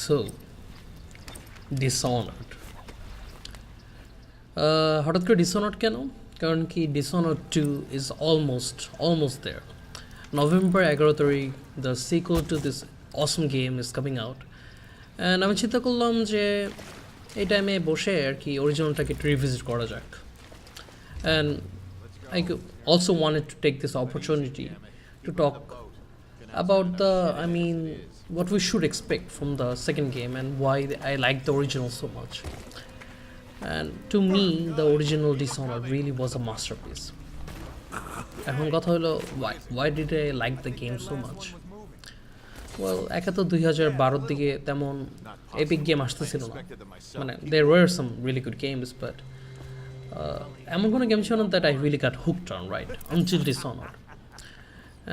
So, Dishonored. হঠাৎ করে Dishonored কেন? কারণ কি Dishonored 2 is almost there. November 11 তারিখ the sequel to this awesome game is coming out. And আমি চিন্তা করলাম যে এই টাইমে বসে আর কি অরিজিনালটাকে একটু রিভিজিট করা যাক. And I also wanted to take this opportunity to talk about what we should expect from the second game and why I like the original so much. And to me, the original Dishonored really was a masterpiece. এখন কথা হলো why did I like the game so much? Well, একা তো 2012 দিকে তেমন epic game আসতেছিল না. মানে there were some really good games, but এমন কোনো গেম ছিল না that I really got hooked on, right? Until Dishonored.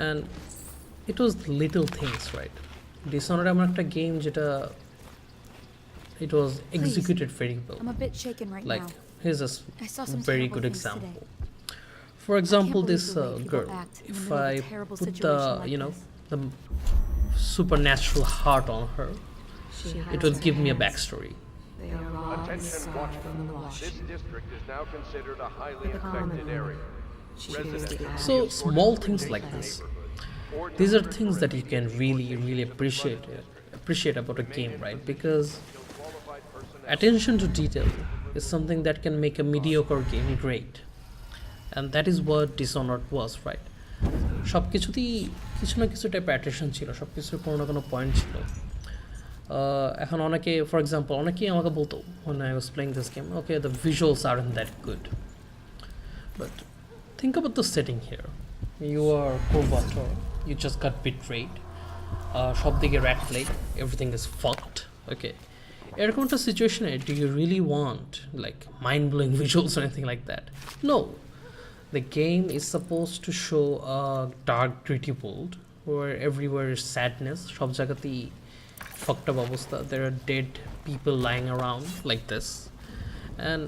And it was little things, right? Dishonored এমন একটা গেম যেটা it was executed very well. I'm a bit shaken right Like, now. here's a I saw some very terrible good things example. today. For example, believe this the way people girl, act in the if middle of I a terrible put situation like the supernatural heart on her, it will give me a backstory. They are all Attention watchmen. This district is now considered a highly infected area. Residents So small things like this, these are things that you can really appreciate about a game, right? Because attention to detail is something that can make a mediocre game great, and that is what Dishonored was, right? সব কিছুতেই কিছু না কিছু টাইপের attention ছিল, সব কিছুর কোনো না কোনো পয়েন্ট ছিল. এখন অনেকে, ফর এক্সাম্পল, অনেকেই আমাকে বলতো when I was playing this game, okay, the visuals aren't that good, but think about the setting here. You are Kovator, you just got betrayed, সব দিকে rat plague, everything is fucked, okay. এরকম একটা সিচুয়েশনে do you really want like mind-blowing visuals or anything like that? No. The game is supposed to show a dark, gritty world where everywhere is sadness. সব জায়গাতেই fucked up অবস্থা. There are dead people lying around like this, and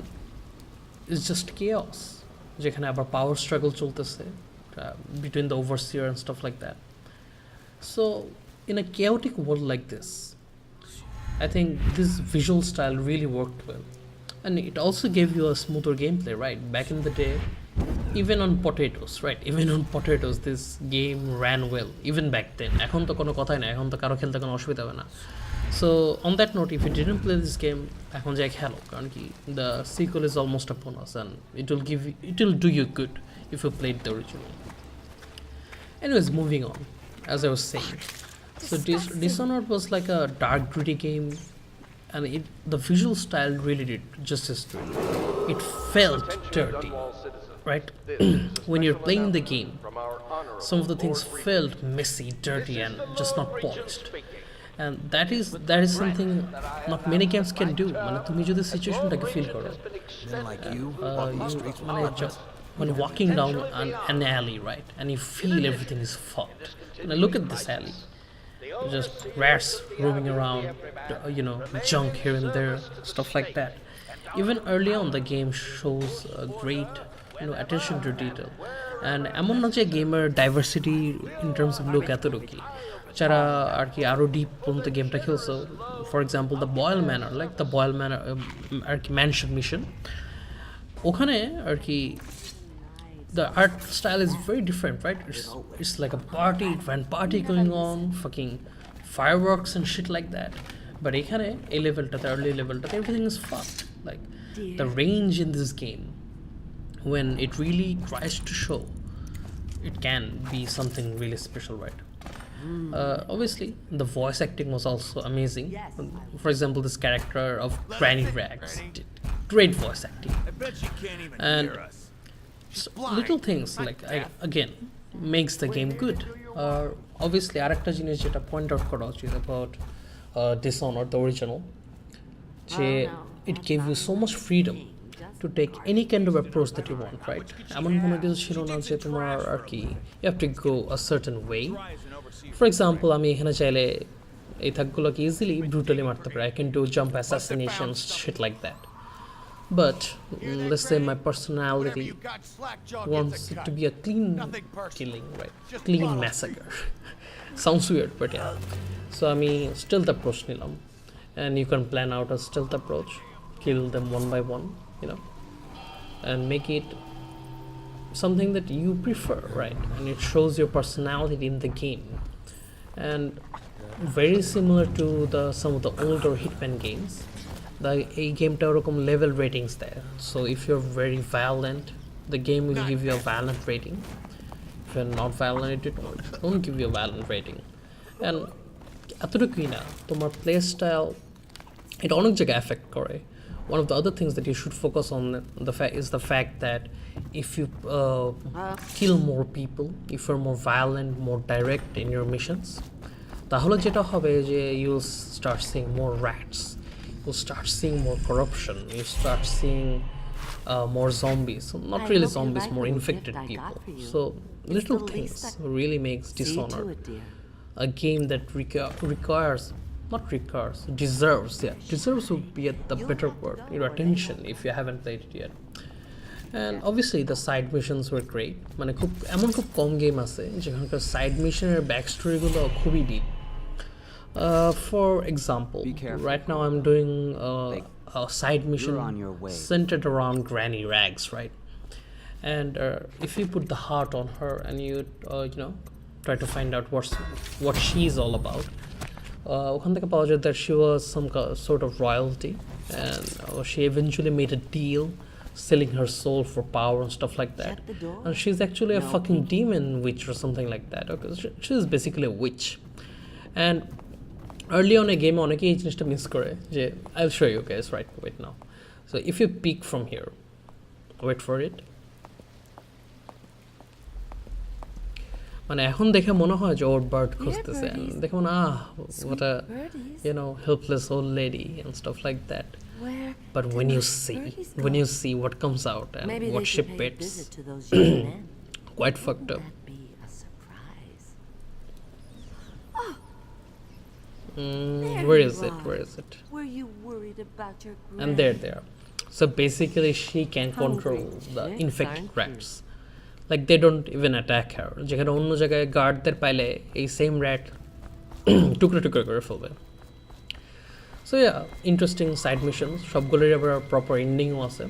it's just chaos. যেখানে আবার power struggle চলতেছে between the overseer and stuff like that. So in a chaotic world like this, I think this visual style really worked well, and it also gave you a smoother gameplay, right? Back in the day, even on potatoes, this game ran well even back then. এখন তো কোনো কথাই না, এখন তো কারো খেলতে কোনো অসুবিধা হবে না. So on that note, if you didn't play this game, এখন যাই খেলো, কারণ কি the sequel is almost upon us, and it will do you good if you played the original. Anyways, moving on, as I was saying, so Dishonored was like a dark, gritty game, and the visual style really did justice to it. It felt dirty, right? When you're playing the game, some of the things felt messy, dirty, and just not polished. And that is something not many games can do. মানে তুমি যদি সিচুয়েশনটাকে feel করো, when walking down an alley, right, and you feel everything is fucked. And look at this alley, just rats roaming around, junk here and there, stuff like that. Even early on, the game shows a great attention to detail, and এমন না যে গেমের diversity in terms of look এতটুকুই, যারা আর কি আরও deep পর্যন্ত গেমটা খেলছো. For example the Boyle manor, আর কি ম্যানশন মিশন, ওখানে আর কি the art style is very different, right? It's like a party going on, fucking fireworks and shit like that. But ekhane early leveltate everything is fucked. Like the range in this game, when it really tries to show, it can be something really special, right? Obviously the voice acting was also amazing. For example, this character of Granny Rags did great voice acting, and little things like again makes the game good. Obviously arekta jinish jeta point out kora uchit about Dishonored the original, যে it gave you so much freedom to take any kind of approach that you want, right? এমন কোনো কিছু ছিল না যে তোমার আর কি you have to go a certain way. For example, আমি এখানে চাইলে এই থাকগুলোকে easily brutally মারতে পারি. I can do jump assassinations, shit like that. But let's say my personality wants it to be a clean killing, right? Clean massacre. Sounds weird, but yeah. So I mean, still the approach nilam. and you can plan out a stealth approach, kill them one by one, you know, and make it something that you prefer, right? And it shows your personality in the game. And very similar to the some of the older Hitman games, the এই গেমটা ওরকম level ratings দেয়. So if you're very violent, the game will give you a violent rating. If you're not violent, it won't give you a violent rating. And এতটুকুই না, তোমার play style it অনেক জায়গায় affect করে. One of the other things that you should focus on is the fact that if you kill more people, if you're more violent, more direct in your missions, তাহলে যেটা হবে যে you'll start seeing more rats, you'll start seeing more corruption, you start seeing more zombies. So not really zombies, more infected people. So little things really makes Dishonored a game that deserves would be at the better word, your attention if you haven't played it yet. And obviously the side missions were great. মানে খুব এমন খুব কম game আছে যেখানকার side মিশনের back স্টোরিগুলো খুবই deep. For example, right now I'm doing a side mission centered around Granny Rags, right? And if you put the heart on her and you you know, try to find out what she's all about, ওখান থেকে পাওয়া যায় that she was some sort of royalty, and she eventually made a deal selling her soul for power and stuff like that. And she's actually a fucking demon witch or something like that. Okay, she's basically a witch. And early on a game অনেকেই এই জিনিসটা miss করে যে I'll show you guys, right? Wait now. So if you peek from here, wait for it. মানে এখন দেখে মনে হয় যে ওর বার্ড খুঁজতেছে, দেখে মনে what a, you know, helpless old lady and stuff like that. But when you see what comes out and what she pets, quite fucked up. Where is it? Were you worried about your And there they are. So basically she can control the infected rats. Like they don't even attack her. যেখানে অন্য জায়গায় গার্ডদের পাইলে এই same rat টুকরো টুকরো করে ফেলবে. So yeah, interesting side missions. সবগুলোর আবার প্রপার এন্ডিংও আছে.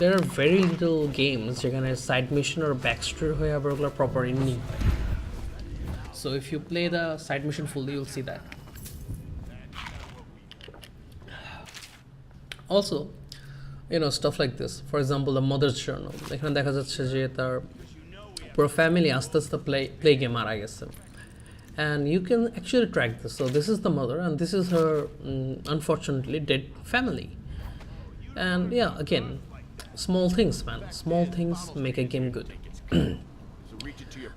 There are very little games যেখানে সাইড মিশন আর ব্যাক স্টোরি হয়ে আবার ওগুলোর প্রপার এন্ডিং হয়. So if you play the side mission fully, you'll see that. Also, you know, stuff like this. For example, the mother's journal. এখানে দেখা যাচ্ছে যে তার পুরো ফ্যামিলি আস্তে আস্তে প্লে গেম মারা গেছে. And you can actually track this. So this is the mother and this is her unfortunately dead family. And yeah, again, small things, man. Small things make a game good.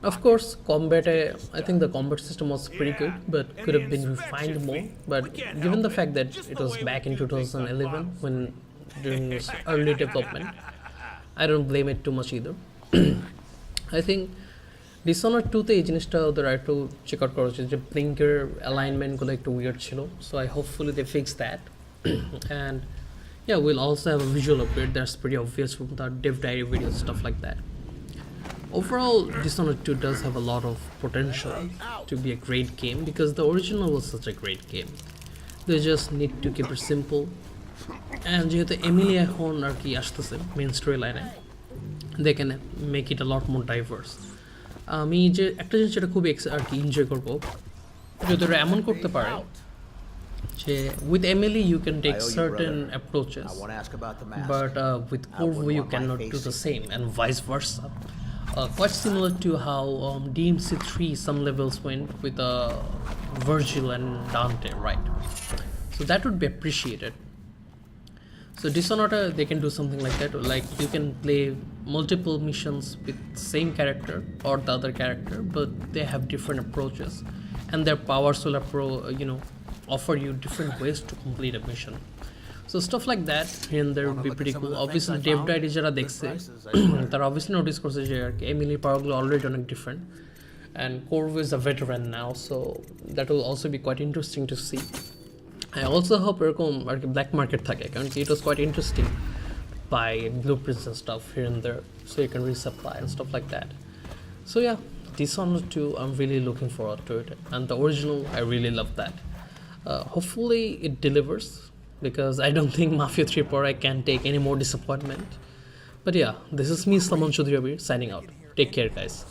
Of course, combat, I think the combat system was pretty good, but could have been refined more. But given the fact that it was back in 2011 when during its early development, I don't blame it too much either. I think Dishonored 2 তে এই জিনিসটা ওদের একটু check out করা উচিত যে ব্লিঙ্কের অ্যালাইনমেন্টগুলো একটু weird ছিল. So I hopefully they fix that. And yeah, we'll also have a visual upgrade that's pretty obvious from the dev diary videos, stuff like that. Overall, Dishonored 2 does have a lot of potential to be a great game because the original was such a great game. They just need to keep it simple. And যেহেতু Emily এখন আর কি আসতেছে main story লাইনে, they can make it a lot more diverse. আমি যে একটা জিনিস যেটা খুব আর কি এনজয় করবো যদি ওরা এমন করতে পারে যে with Emily you can take certain approaches, but with Corvo you cannot do the same, and vice versa. Quite similar to how DMC3 some levels went with Virgil and Dante, right? So that would be appreciated. So Dishonored, they can do something like that. Like you can play multiple missions with same character or the other character, but they have different approaches, and their powers will offer you different ways to complete a mission. So stuff like that here and there would be pretty cool. Obviously, dev diary যারা দেখছে তারা obviously notice করছে যে Emily powerগুলো already অনেক different, and Corvo is a veteran now, so that will also be quite interesting to see. I also hope এরকম আর কি black market থাকে, কারণ it was quite interesting buy blueprints and stuff here and there, so you can resupply and stuff like that. So yeah, Dishonored 2, I'm really looking forward to it, and the original, I really love that. Hopefully it delivers, because I don't think Mafia 3 Pro can take any more disappointment. But yeah, this is me, Salman Chaudhry, signing out. Take care, guys.